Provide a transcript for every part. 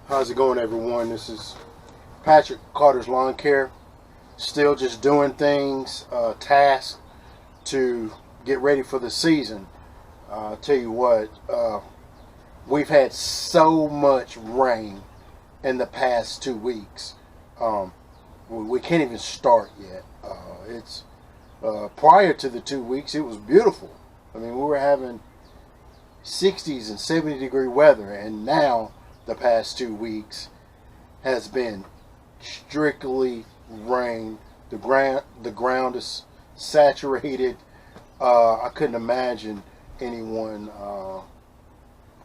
How's it going, everyone? This is Patrick Carter's Lawn Care. Still just doing things, tasks to get ready for the season. I'll tell you what, we've had so much rain in the past 2 weeks. We can't even start yet. It's prior to the 2 weeks, it was beautiful. I mean, we were having 60s and 70-degree weather, and now the past 2 weeks has been strictly rain. The ground is saturated. I couldn't imagine anyone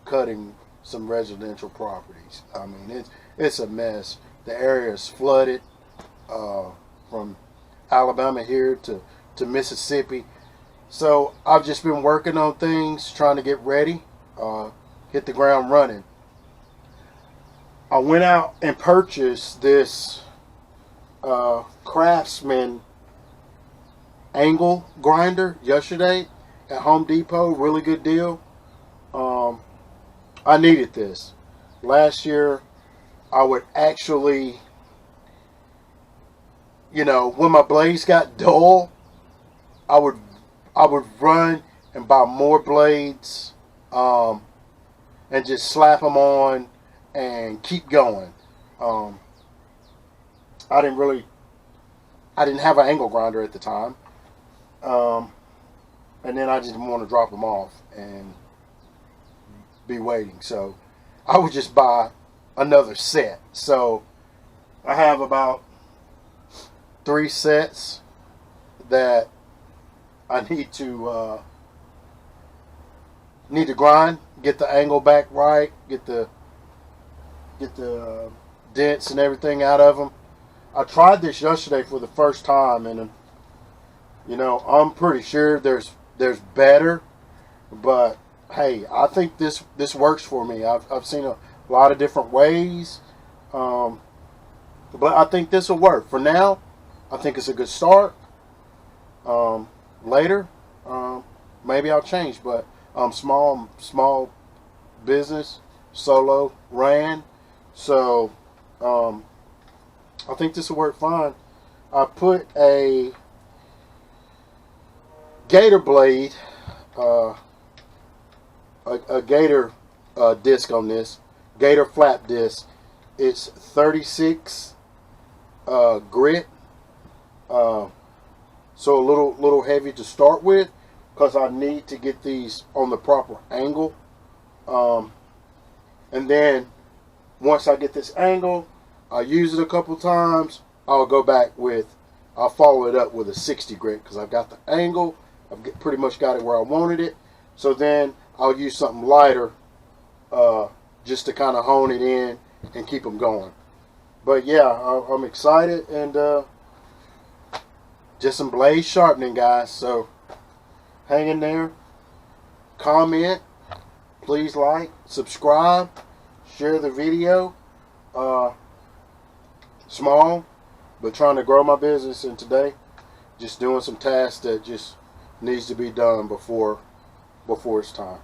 cutting some residential properties. I mean, it's a mess. The area is flooded from Alabama here to Mississippi. So I've just been working on things, trying to get ready, hit the ground running. I went out and purchased this Craftsman angle grinder yesterday at Home Depot. Really good deal. I needed this. Last year, I would actually, when my blades got dull, I would run and buy more blades and just slap them on and keep going. I didn't have an angle grinder at the time, and then I just didn't want to drop them off and be waiting, so I would just buy another set. So I have about 3 sets that I need to grind, get the angle back right, get the dents and everything out of them. I tried this yesterday for the first time, and I'm pretty sure there's better, but hey, I think this works for me. I've seen a lot of different ways, but I think this will work. For now, I think it's a good start. Later, maybe I'll change, but small business, solo ran, so I think this will work fine. I put a gator blade, a gator disc on this, gator flap disc. It's 36 grit, so a little heavy to start with, because I need to get these on the proper angle, and then once I get this angle, I use it a couple times, I'll follow it up with a 60 grit, because I've got the angle, I've pretty much got it where I wanted it. So then I'll use something lighter just to kind of hone it in and keep them going. But yeah, I'm excited, and just some blade sharpening, guys. So hang in there, comment, please like, subscribe, share the video. Small, but trying to grow my business, and today just doing some tasks that just needs to be done before it's time.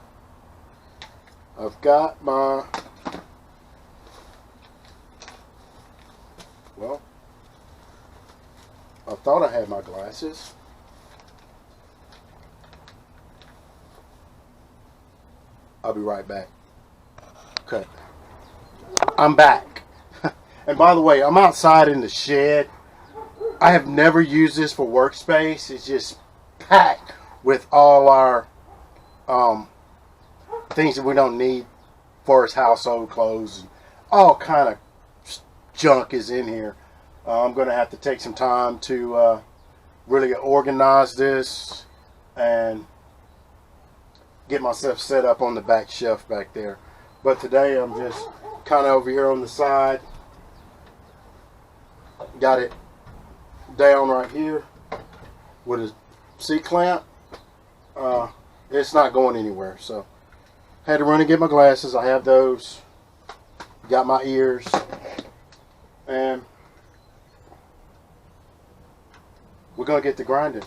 I've got my, I thought I had my glasses. I'll be right back. Okay, I'm back. And by the way, I'm outside in the shed. I have never used this for workspace. It's just packed with all our things that we don't need for his household clothes, and all kind of junk is in here. I'm going to have to take some time to really organize this and get myself set up on the back shelf back there. But today I'm just kind of over here on the side. Got it down right here with a C-clamp. It's not going anywhere, so had to run and get my glasses. I have those. Got my ears, and we're gonna get to grinding.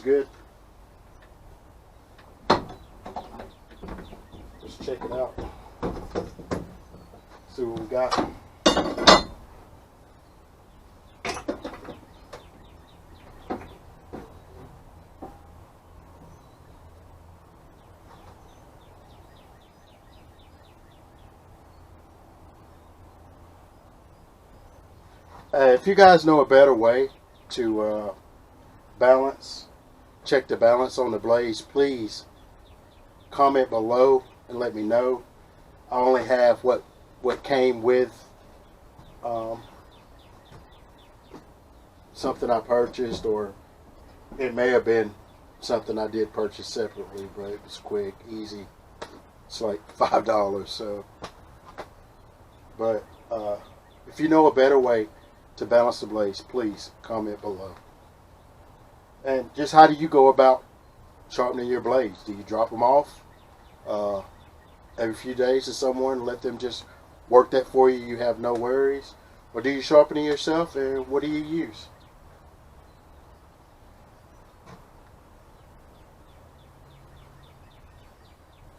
good. Let's check it out. See what we got. If you guys know a better way to check the balance on the blades, please comment below and let me know. I only have what came with something I purchased, or it may have been something I did purchase separately, but it was quick, easy. It's like $5. So, but if you know a better way to balance the blades, please comment below. And just how do you go about sharpening your blades? Do you drop them off every few days to someone, let them just work that for you, you have no worries? Or do you sharpen it yourself, and what do you use?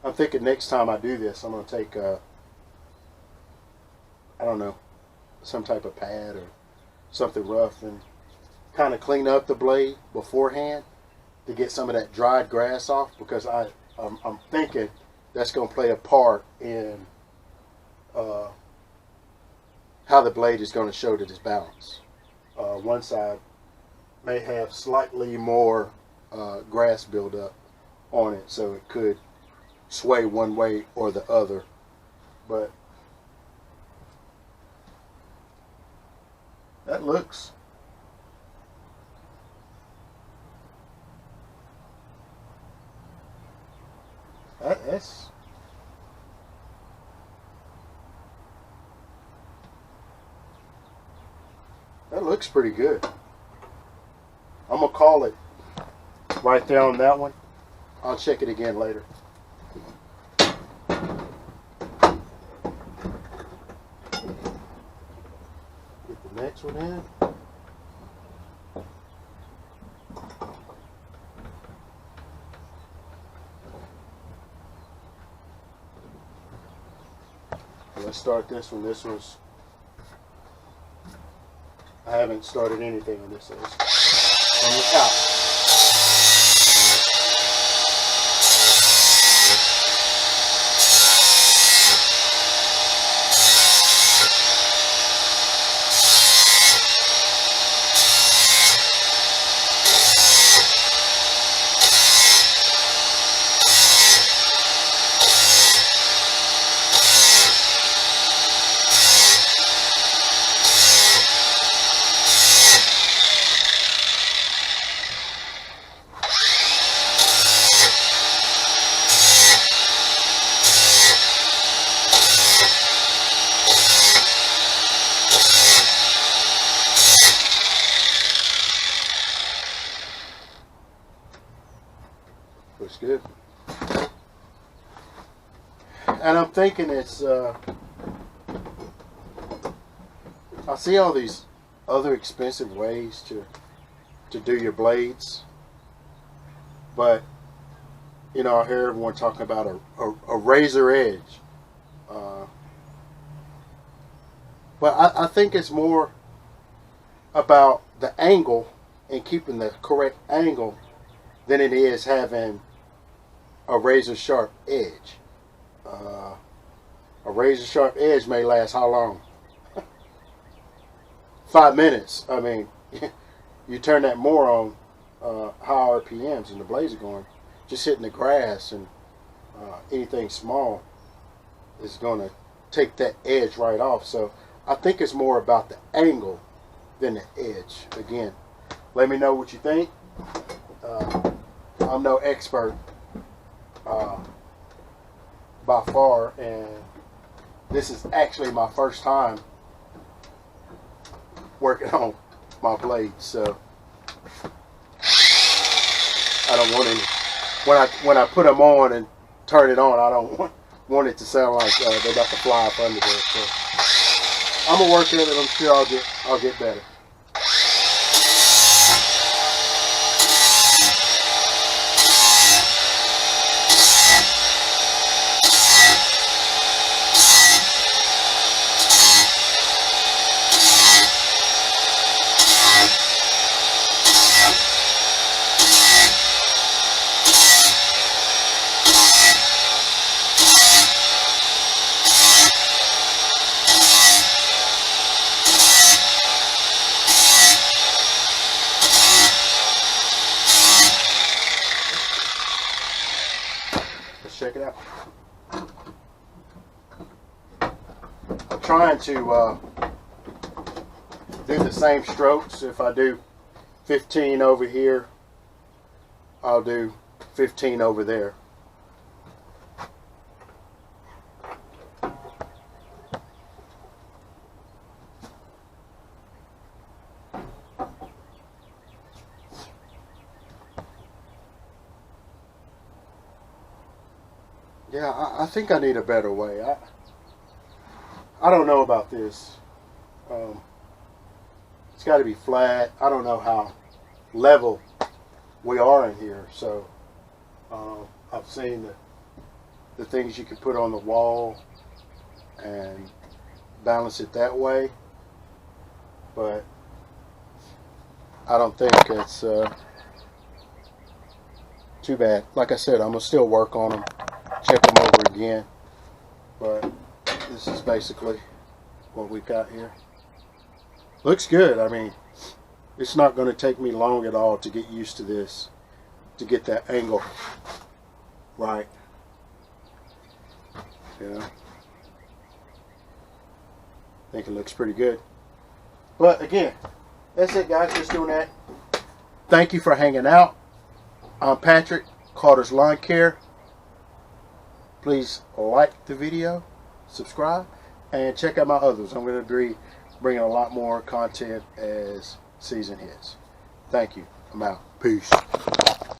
I'm thinking next time I do this, I'm going to take I don't know, some type of pad or something rough and kind of clean up the blade beforehand to get some of that dried grass off, because I'm thinking that's going to play a part in how the blade is going to show that it's balanced. One side may have slightly more grass buildup on it, so it could sway one way or the other. But that looks that looks pretty good. I'm gonna call it right there on that one. I'll check it again later. Get the next one in. Let's start this one. This was, I haven't started anything on this. From the top. Looks good. And I'm thinking it's, I see all these other expensive ways to do your blades. But, you know, I hear everyone talking about a razor edge. But I think it's more about the angle and keeping the correct angle than it is having a razor sharp edge. A razor sharp edge may last how long? 5 minutes. I mean, you turn that mower on high RPMs and the blades are going, just hitting the grass, and anything small is going to take that edge right off. So I think it's more about the angle than the edge. Again, let me know what you think. I'm no expert by far, and this is actually my first time working on my blades, so I don't want any, when I put them on and turn it on, I don't want it to sound like they're about to fly up under there. So I'm gonna work at it. I'm sure I'll get better. Yeah. I'm trying to do the same strokes. If I do 15 over here, I'll do 15 over there. Yeah, I think I need a better way. I don't know about this. It's got to be flat. I don't know how level we are in here. So I've seen the things you can put on the wall and balance it that way, but I don't think it's too bad. Like I said, I'm gonna still work on them, check them over again, but this is basically what we got here. Looks good. I mean, it's not going to take me long at all to get used to this, to get that angle right. Yeah, I think it looks pretty good. But again, that's it, guys. Just doing that. Thank you for hanging out. I'm Patrick, Carter's Lawn Care. Please like the video, subscribe, and check out my others. I'm going to be bringing a lot more content as season hits. Thank you. I'm out. Peace.